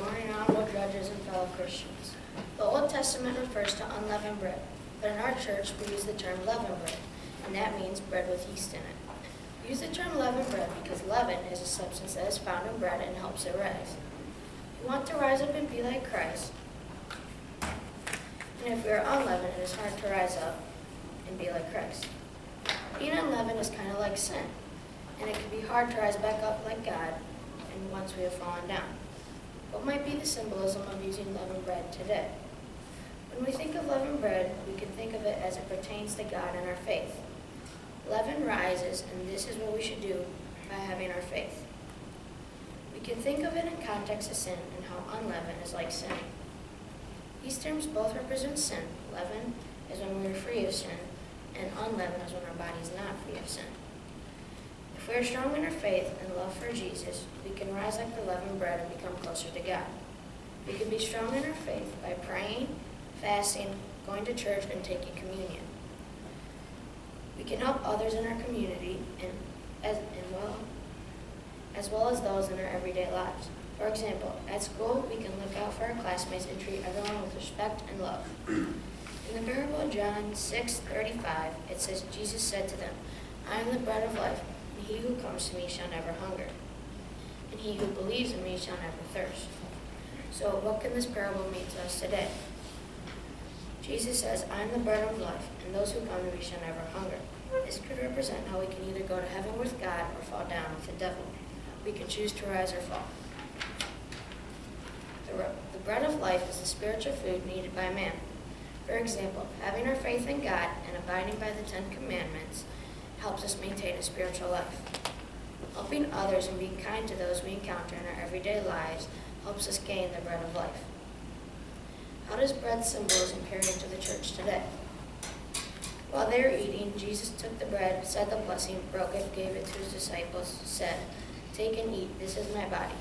morning, honorable judges and fellow Christians. The Old Testament refers to unleavened bread, but in our church we use the term leavened bread, and that means bread with yeast in it. We use the term leavened bread because leaven is a substance that is found in bread and helps it rise. We want to rise up and be like Christ, and if we are unleavened, it is hard to rise up and be like Christ. Being unleavened is kind of like sin, and it can be hard to rise back up like God and once we have fallen down. What might be the symbolism of using leavened bread today? When we think of leavened bread, we can think of it as it pertains to God and our faith. Leaven rises, and this is what we should do by having our faith. We can think of it in context of sin and how unleavened is like sin. These terms both represent sin. Leaven is when we are free of sin, and unleavened is when our body is not free of sin. If we are strong in our faith and love for Jesus, we can rise like the leavened bread and become closer to God. We can be strong in our faith by praying, fasting, going to church, and taking communion. We can help others in our community as well as those in our everyday lives. For example, at school, we can look out for our classmates and treat everyone with respect and love. In the parable of John 6:35, it says, Jesus said to them, I am the bread of life, and he who comes to me shall never hunger, and he who believes in me shall never thirst. So what can this parable mean to us today? Jesus says, I am the bread of life, and those who come to me shall never hunger. This could represent how we can either go to heaven with God or fall down with the devil. We can choose to rise or fall. The bread of life is the spiritual food needed by man. For example, having our faith in God and abiding by the 10 Commandments helps us maintain a spiritual life. Helping others and being kind to those we encounter in our everyday lives helps us gain the bread of life. How does bread symbolism carry into the church today? While they were eating, Jesus took the bread, said the blessing, broke it, gave it to his disciples, said, Take and eat, this is my body.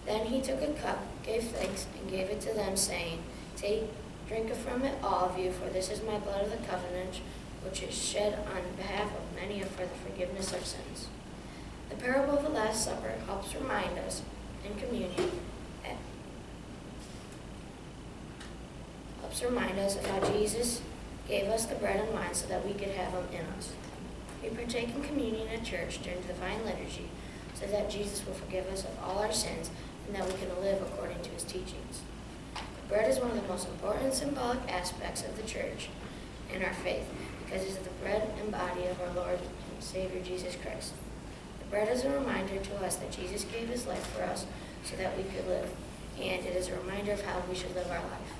Then he took a cup, gave thanks, and gave it to them, saying, Take, drink from it, all of you, for this is my blood of the covenant, which is shed on behalf of many for the forgiveness of sins. The parable of the Last Supper helps remind us in communion of how Jesus gave us the bread and wine so that we could have them in us. We partake in communion at church during the Divine Liturgy so that Jesus will forgive us of all our sins and that we can live according to his teachings. Bread is one of the most important symbolic aspects of the church and our faith because it is the bread and body of our Lord and Savior Jesus Christ. The bread is a reminder to us that Jesus gave his life for us so that we could live, and it is a reminder of how we should live our life.